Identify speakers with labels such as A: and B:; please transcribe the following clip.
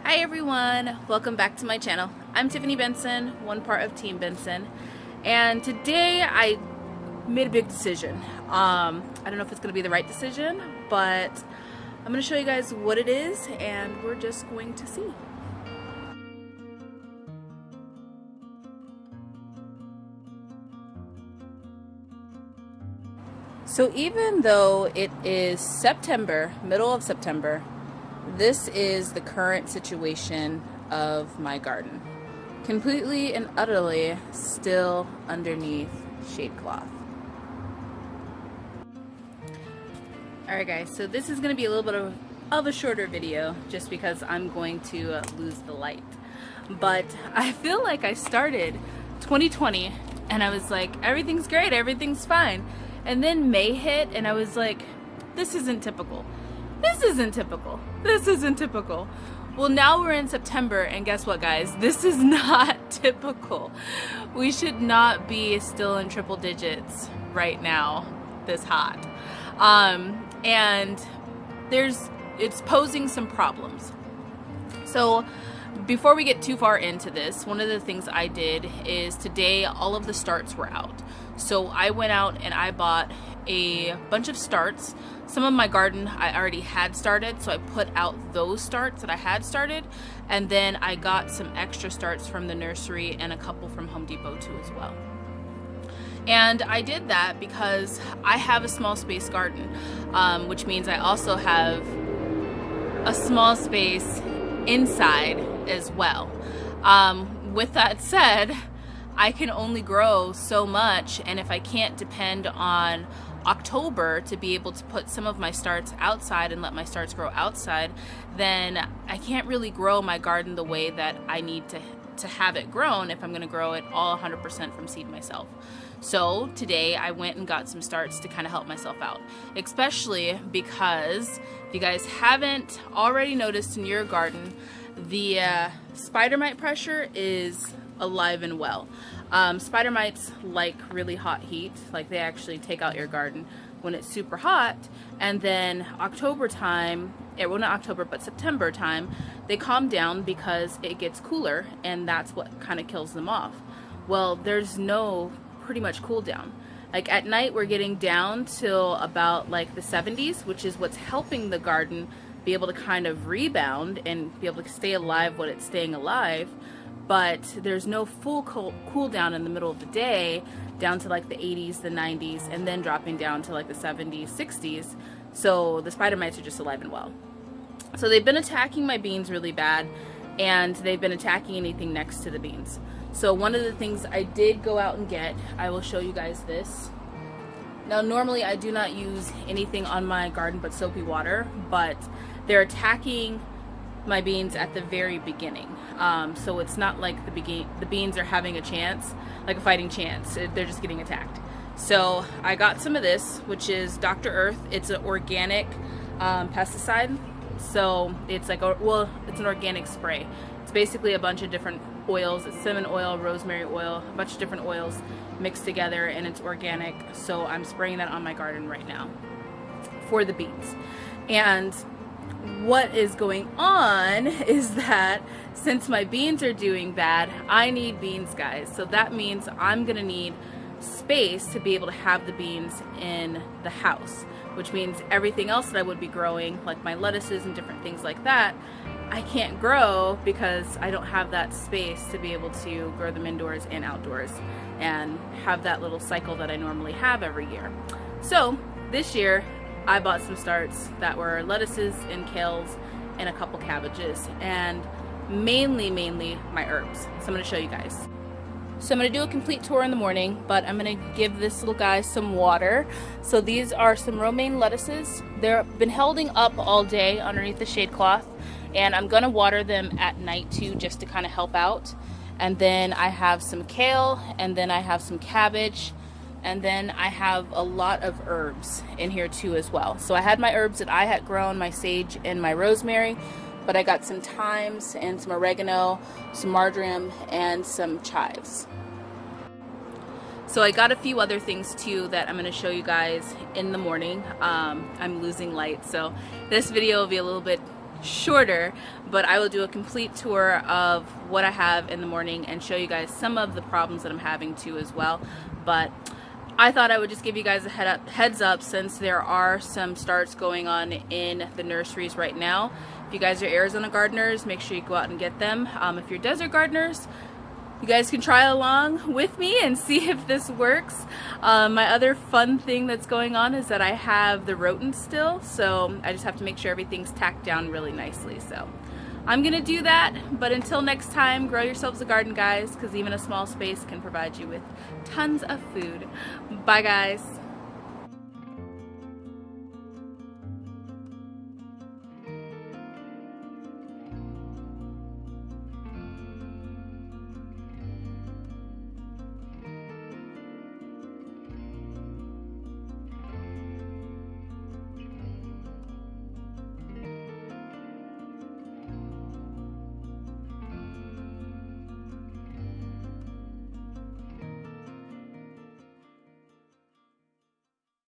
A: Hi everyone, welcome back to my channel. I'm Tiffany Benson, one part of Team Benson, and today I made a big decision. I don't know if it's going to be the right decision, but I'm going to show you guys what it is and we're just going to see. So even though it is September, middle of September, this is the current situation of my garden. Completely and utterly still underneath shade cloth. Alright guys, so this is going to be a little bit of a shorter video just because I'm going to lose the light. But I feel like I started 2020 and I was like, everything's great, everything's fine. And then May hit and I was like, this isn't typical. This isn't typical. This isn't typical. Well, now we're in September and guess what guys? This is not typical. We should not be still in triple digits right now this hot. And it's posing some problems. So before we get too far into this, one of the things I did is today all of the starts were out. So I went out and I bought a bunch of starts. Some of my garden I already had started, so I put out those starts that I had started, and then I got some extra starts from the nursery and a couple from Home Depot too as well. And I did that because I have a small space garden, which means I also have a small space inside as well. With that said, I can only grow so much, and if I can't depend on October to be able to put some of my starts outside and let my starts grow outside, then I can't really grow my garden the way that I need to have it grown if I'm going to grow it all 100% from seed myself. So today I went and got some starts to kind of help myself out, especially because if you guys haven't already noticed in your garden, the spider mite pressure is alive and well. Spider mites like really hot heat, like they actually take out your garden when it's super hot, and then October time, well not October but September time, they calm down because it gets cooler and that's what kind of kills them off. Well, there's no pretty much cool down. Like at night we're getting down till about like the 70s, which is what's helping the garden be able to kind of rebound and be able to stay alive when it's staying alive. But there's no full cool down in the middle of the day down to like the 80s, the 90s, and then dropping down to like the 70s, 60s. So the spider mites are just alive and well. So they've been attacking my beans really bad, and they've been attacking anything next to the beans. So one of the things I did go out and get, I will show you guys this. Now normally I do not use anything on my garden but soapy water, but they're attacking my beans at the very beginning. So it's not like the beans are having a chance, like a fighting chance. They're just getting attacked. So I got some of this, which is Dr. Earth. It's an organic pesticide. So it's like it's an organic spray. It's basically a bunch of different oils. It's cinnamon oil, rosemary oil, a bunch of different oils mixed together, and it's organic. So I'm spraying that on my garden right now for the beans. And what is going on is that since my beans are doing bad, I need beans, guys. So that means I'm gonna need space to be able to have the beans in the house, which means everything else that I would be growing, like my lettuces and different things like that, I can't grow because I don't have that space to be able to grow them indoors and outdoors and have that little cycle that I normally have every year. So this year I bought some starts that were lettuces and kales and a couple cabbages, and mainly my herbs. So I'm going to show you guys. So I'm going to do a complete tour in the morning, but I'm going to give this little guy some water. So these are some romaine lettuces. They've been holding up all day underneath the shade cloth, and I'm going to water them at night too, just to kind of help out. And then I have some kale, and then I have some cabbage, and then I have a lot of herbs in here too as well. So I had my herbs that I had grown, my sage and my rosemary, but I got some thymes and some oregano, some marjoram, and some chives. So I got a few other things too that I'm going to show you guys in the morning. I'm losing light, so this video will be a little bit shorter, but I will do a complete tour of what I have in the morning and show you guys some of the problems that I'm having too as well. But I thought I would just give you guys a heads up since there are some starts going on in the nurseries right now. If you guys are Arizona gardeners, make sure you go out and get them. If you're desert gardeners, you guys can try along with me and see if this works. My other fun thing that's going on is that I have the rodents still, so I just have to make sure everything's tacked down really nicely. So I'm gonna do that, but until next time, grow yourselves a garden, guys, because even a small space can provide you with tons of food. Bye, guys.